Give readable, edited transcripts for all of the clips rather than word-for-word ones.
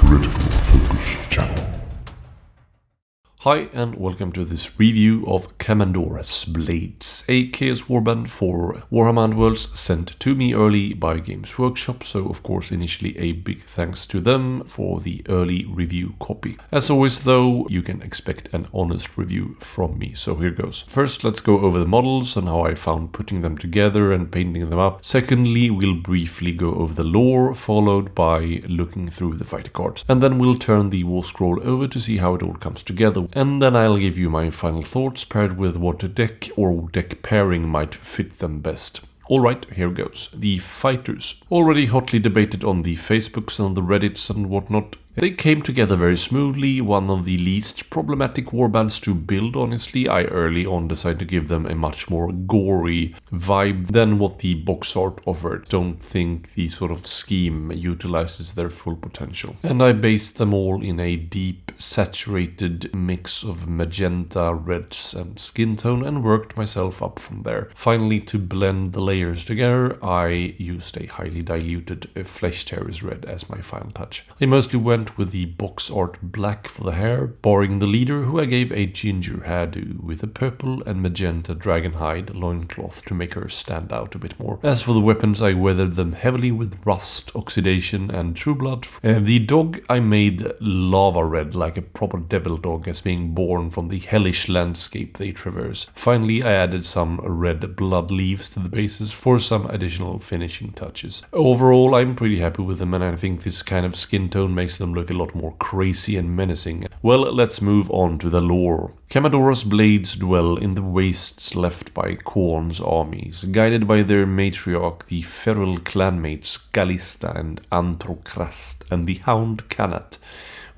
Critical Focus channel. Hi and welcome to this review of Kamandoras Blades, a Chaos Warband for Warhammer Underworlds sent to me early by Games Workshop, so of course initially a big thanks to them for the early review copy. As always though, you can expect an honest review from me, so here goes. First let's go over the models and how I found putting them together and painting them up. Secondly, we'll briefly go over the lore, followed by looking through the fighter cards. And then we'll turn the war scroll over to see how it all comes together. And then I'll give you my final thoughts paired with what deck or deck pairing might fit them best. Alright, here goes. The fighters. Already hotly debated on the Facebooks and the Reddits and whatnot. They came together very smoothly, one of the least problematic warbands to build honestly. I early on decided to give them a much more gory vibe than what the box art offered. Don't think the sort of scheme utilizes their full potential. And I based them all in a deep saturated mix of magenta, reds and skin tone and worked myself up from there. Finally, to blend the layers together, I used a highly diluted Flesh Tearers red as my final touch. I mostly went with the box art black for the hair, barring the leader who I gave a ginger hairdo with a purple and magenta dragon hide loincloth to make her stand out a bit more. As for the weapons, I weathered them heavily with rust, oxidation and true blood. The dog I made lava red like a proper devil dog as being born from the hellish landscape they traverse. Finally, I added some red blood leaves to the bases for some additional finishing touches. Overall, I'm pretty happy with them and I think this kind of skin tone makes them look a lot more crazy and menacing. Well, let's move on to the lore. Kamandoras blades dwell in the wastes left by Khorne's armies, guided by their matriarch, the feral clanmates Galista and Antrocrast, and the hound Kanat.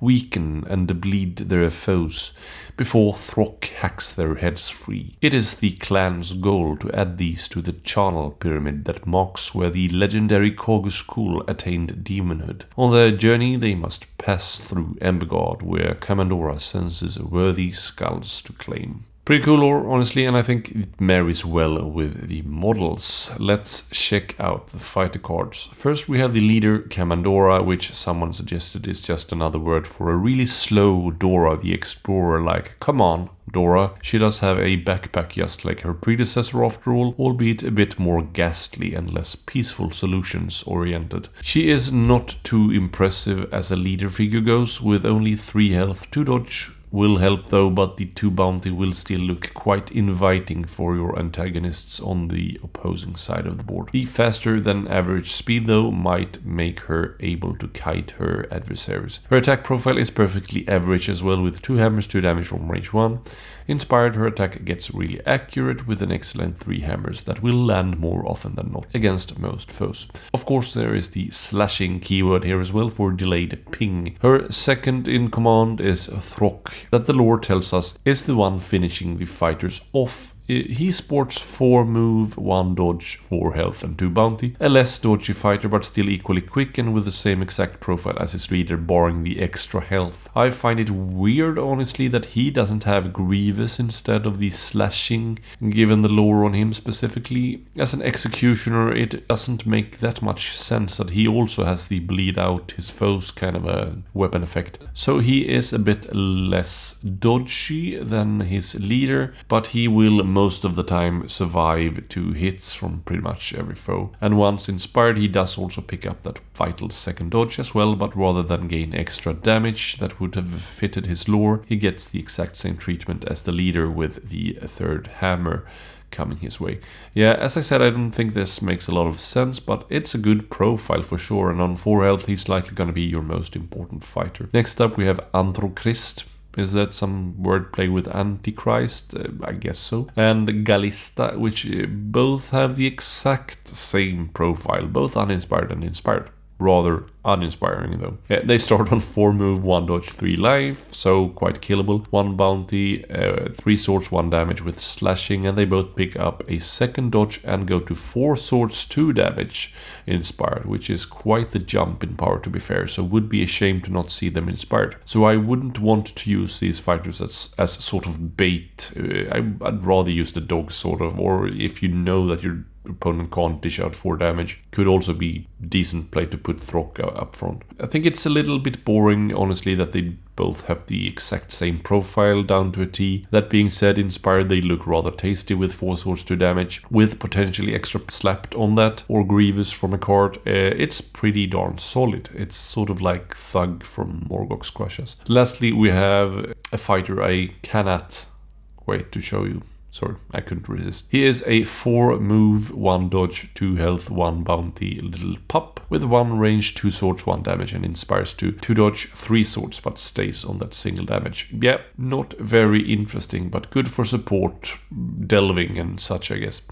Weaken and bleed their foes before Throk hacks their heads free. It is the clan's goal to add these to the charnel pyramid that marks where the legendary Khorgus Khul attained demonhood. On their journey they must pass through Embergard, where Kamandoras senses worthy skulls to claim. Pretty cool lore, honestly, and I think it marries well with the models. Let's check out the fighter cards. First we have the leader Kamandora, which someone suggested is just another word for a really slow Dora the Explorer, like, come on, Dora. She does have a backpack just like her predecessor after all, albeit a bit more ghastly and less peaceful solutions oriented. She is not too impressive as a leader figure goes, with only 3 health, 2 dodge, will help though, but the 2 bounty will still look quite inviting for your antagonists on the opposing side of the board. The faster than average speed though might make her able to kite her adversaries. Her attack profile is perfectly average as well, with 2 hammers, 2 damage from range 1. Inspired, her attack gets really accurate with an excellent 3 hammers that will land more often than not against most foes. Of course there is the slashing keyword here as well for delayed ping. Her second in command is Throk, that the lore tells us is the one finishing the fighters off. He sports 4 move, 1 dodge, 4 health and 2 bounty. A less dodgy fighter but still equally quick and with the same exact profile as his leader, barring the extra health. I find it weird honestly that he doesn't have Grievous instead of the slashing, given the lore on him specifically. As an executioner it doesn't make that much sense that he also has the bleed out his foes kind of a weapon effect. So he is a bit less dodgy than his leader, but he will most of the time survive 2 hits from pretty much every foe. And once inspired he does also pick up that vital second dodge as well, but rather than gain extra damage that would have fitted his lore, he gets the exact same treatment as the leader with the 3rd hammer coming his way. Yeah, as I said, I don't think this makes a lot of sense, but it's a good profile for sure, and on 4 health he's likely going to be your most important fighter. Next up we have Antrocrast. Is that some wordplay with Antichrist? I guess so. And Galista, which both have the exact same profile, both uninspired and inspired. Rather uninspiring though. Yeah, they start on 4 move, 1 dodge, 3 life, so quite killable. 1 bounty, 3 swords, 1 damage with slashing, and they both pick up a second dodge and go to 4 swords, 2 damage inspired, which is quite the jump in power to be fair, so would be a shame to not see them inspired. So I wouldn't want to use these fighters as sort of bait. I'd rather use the dog sort of, or if you know that you're opponent can't dish out 4 damage. Could also be decent play to put Throk up front. I think it's a little bit boring, honestly, that they both have the exact same profile down to a T. That being said, Inspired, they look rather tasty with 4 swords 2 damage, with potentially extra slapped on that, or Grievous from a card. It's pretty darn solid. It's sort of like Thug from Morgok's Crushes. Lastly, we have a fighter I cannot wait to show you. Sorry, I couldn't resist. He is a 4 move, 1 dodge, 2 health, 1 bounty little pup with 1 range, 2 swords, 1 damage, and inspires to 2 dodge, 3 swords, but stays on that single damage. Yeah, not very interesting, but good for support, delving and such, I guess.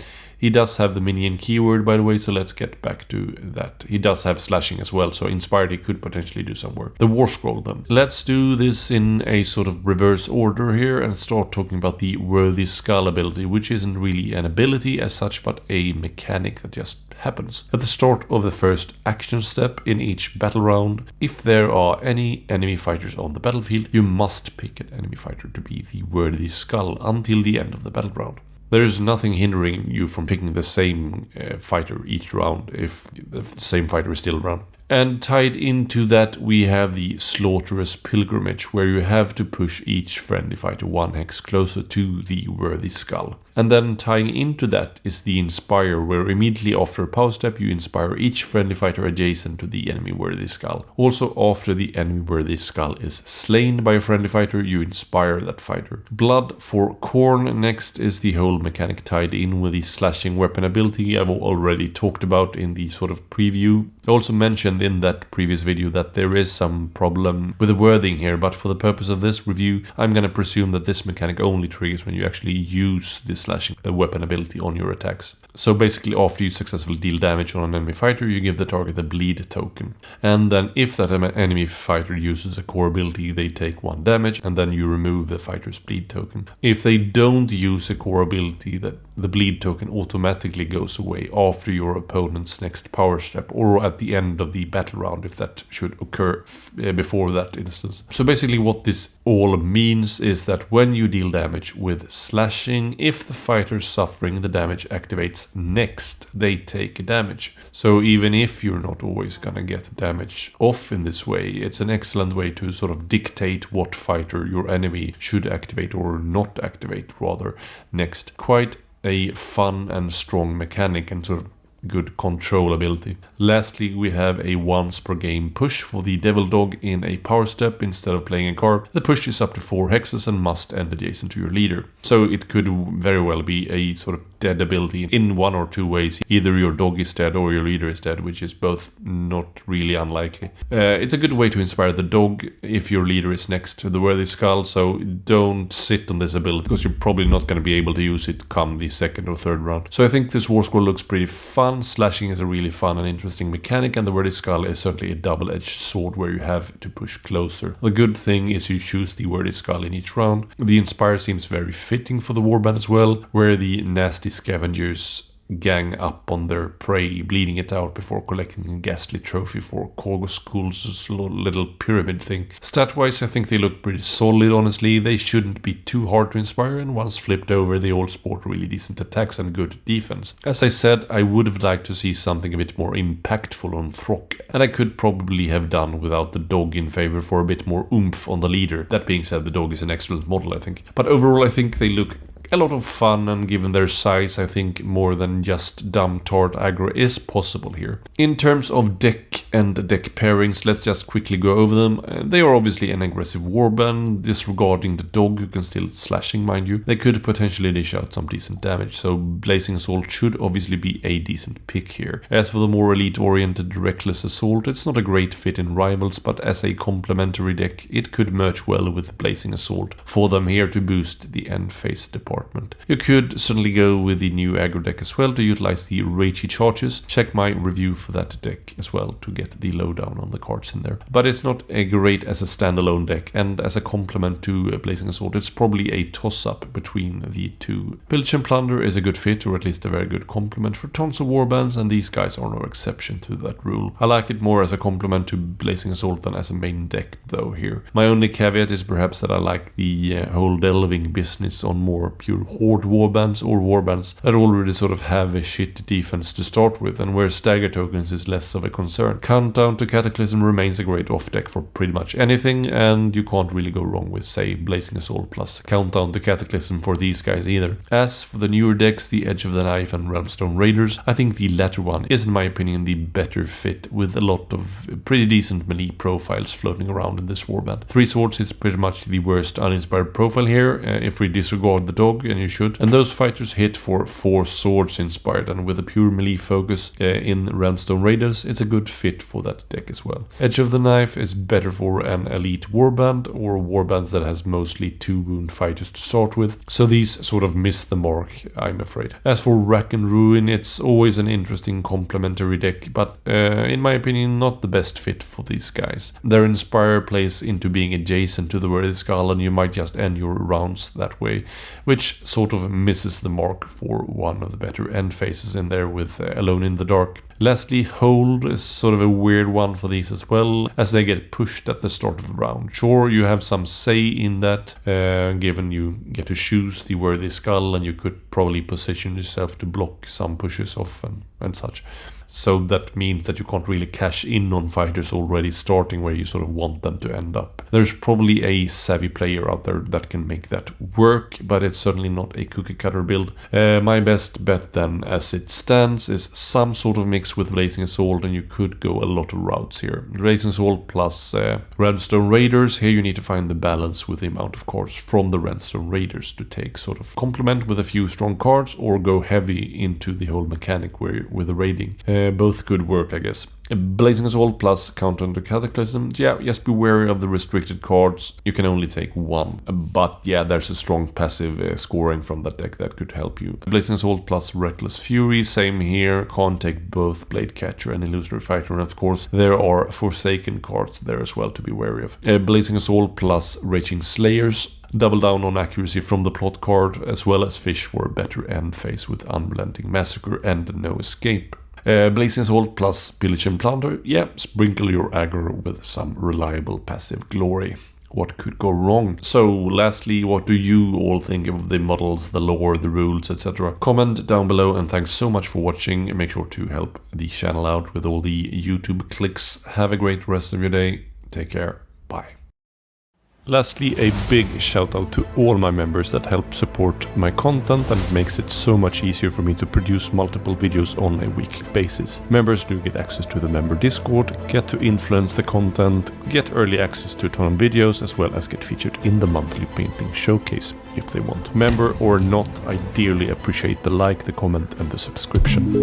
He does have the minion keyword, by the way, so let's get back to that. He does have slashing as well, so Inspired he could potentially do some work. The War Scroll then. Let's do this in a sort of reverse order here and start talking about the Worthy Skull ability, which isn't really an ability as such, but a mechanic that just happens. At the start of the first action step in each battle round, if there are any enemy fighters on the battlefield, you must pick an enemy fighter to be the Worthy Skull until the end of the battle round. There is nothing hindering you from picking the same fighter each round if the same fighter is still around. And tied into that we have the Slaughterous Pilgrimage, where you have to push each friendly fighter 1 hex closer to the Worthy Skull. And then tying into that is the Inspire, where immediately after a power step you inspire each friendly fighter adjacent to the enemy Worthy Skull. Also after the enemy Worthy Skull is slain by a friendly fighter, you inspire that fighter. Blood for Khorne next is the whole mechanic tied in with the slashing weapon ability I've already talked about in the sort of preview. I also mentioned in that previous video that there is some problem with the wording here, but for the purpose of this review I'm gonna presume that this mechanic only triggers when you actually use this slashing weapon ability on your attacks. So basically after you successfully deal damage on an enemy fighter, you give the target a bleed token. And then if that enemy fighter uses a core ability, they take 1 damage, and then you remove the fighter's bleed token. If they don't use a core ability, that the bleed token automatically goes away after your opponent's next power step, or at the end of the battle round if that should occur before that instance. So basically what this all means is that when you deal damage with slashing, if the fighter suffering the damage activates next, they take damage. So even if you're not always gonna get damage off in this way, it's an excellent way to sort of dictate what fighter your enemy should activate or not activate rather next. Quite a fun and strong mechanic and sort of good control ability. Lastly, we have a once per game push for the Devil Dog in a power step instead of playing a card. The push is up to 4 hexes and must end adjacent to your leader. So it could very well be a sort of dead ability in 1 or 2 ways. Either your dog is dead or your leader is dead, which is both not really unlikely. It's a good way to inspire the dog if your leader is next to the Worthy Skull, so don't sit on this ability because you're probably not going to be able to use it come the 2nd or 3rd round. So I think this War Scroll looks pretty fun. Slashing is a really fun and interesting mechanic, and the Worthy Skull is certainly a double-edged sword where you have to push closer. The good thing is you choose the Worthy Skull in each round. The Inspire seems very fitting for the warband as well, where the nasty scavengers gang up on their prey, bleeding it out before collecting a ghastly trophy for Korgosk's little pyramid thing. Stat-wise, I think they look pretty solid, honestly. They shouldn't be too hard to inspire, and once flipped over, they all sport really decent attacks and good defense. As I said, I would have liked to see something a bit more impactful on Throk, and I could probably have done without the dog in favor for a bit more oomph on the leader. That being said, the dog is an excellent model, I think. But overall, I think they look a lot of fun, and given their size, I think more than just dumb tart aggro is possible here. In terms of deck and deck pairings, let's just quickly go over them. They are obviously an aggressive warband, disregarding the dog, who can still slashing, mind you. They could potentially dish out some decent damage, so Blazing Assault should obviously be a decent pick here. As for the more elite-oriented Reckless Assault, it's not a great fit in Rivals, but as a complementary deck, it could merge well with Blazing Assault for them here to boost the end phase department. You could certainly go with the new aggro deck as well to utilize the Ragey charges. Check my review for that deck as well to get the lowdown on the cards in there. But it's not great as a standalone deck, and as a complement to Blazing Assault, it's probably a toss-up between the two. Pillage and Plunder is a good fit, or at least a very good complement for tons of warbands, and these guys are no exception to that rule. I like it more as a complement to Blazing Assault than as a main deck though here. My only caveat is perhaps that I like the whole delving business on more pure horde warbands, or warbands that already sort of have a shit defense to start with, and where stagger tokens is less of a concern. Countdown to Cataclysm remains a great off deck for pretty much anything, and you can't really go wrong with, say, Blazing Assault plus Countdown to Cataclysm for these guys either. As for the newer decks, the Edge of the Knife and Realmstone Raiders, I think the latter one is in my opinion the better fit, with a lot of pretty decent melee profiles floating around in this warband. Three Swords is pretty much the worst uninspired profile here, if we disregard the dog, and you should. And those fighters hit for 4 swords inspired, and with a pure melee focus in Realmstone Raiders, it's a good fit for that deck as well. Edge of the Knife is better for an elite warband, or warbands that has mostly 2 wound fighters to start with, so these sort of miss the mark, I'm afraid. As for Rack and Ruin, it's always an interesting complementary deck, but in my opinion not the best fit for these guys. Their Inspire plays into being adjacent to the Worthy Skull, and you might just end your rounds that way, which sort of misses the mark for one of the better end phases in there with Alone in the Dark. Lastly, Hold is sort of a weird one for these as well, as they get pushed at the start of the round. Sure, you have some say in that, given you get to choose the Worthy Skull, and you could probably position yourself to block some pushes off and such. So that means that you can't really cash in on fighters already starting where you sort of want them to end up. There's probably a savvy player out there that can make that work, but it's certainly not a cookie cutter build. My best bet then, as it stands, is some sort of mix with Blazing Assault, and you could go a lot of routes here. Blazing Assault plus Realmstone Raiders. Here you need to find the balance with the amount of cards from the Realmstone Raiders to take, sort of complement with a few strong cards, or go heavy into the whole mechanic with the raiding. Both could work, I guess. Blazing Assault plus Countdown to Cataclysm. Yeah, just be wary of the restricted cards. You can only take 1. But yeah, there's a strong passive scoring from that deck that could help you. Blazing Assault plus Reckless Fury. Same here. Can't take both Blade Catcher and Illusory Fighter. And of course, there are Forsaken cards there as well to be wary of. Blazing Assault plus Raging Slayers. Double down on accuracy from the plot card, as well as fish for a better end phase with Unrelenting Massacre and No Escape. Blazing Assault plus Pillage and Plunder. Yeah, sprinkle your aggro with some reliable passive glory. What could go wrong? So lastly, what do you all think of the models, the lore, the rules, etc.? Comment down below, and thanks so much for watching. Make sure to help the channel out with all the YouTube clicks. Have a great rest of your day. Take care. Bye. Lastly, a big shout out to all my members that help support my content and makes it so much easier for me to produce multiple videos on a weekly basis. Members do get access to the member Discord, get to influence the content, get early access to a ton of videos, as well as get featured in the monthly painting showcase if they want. Member or not, I dearly appreciate the like, the comment and the subscription.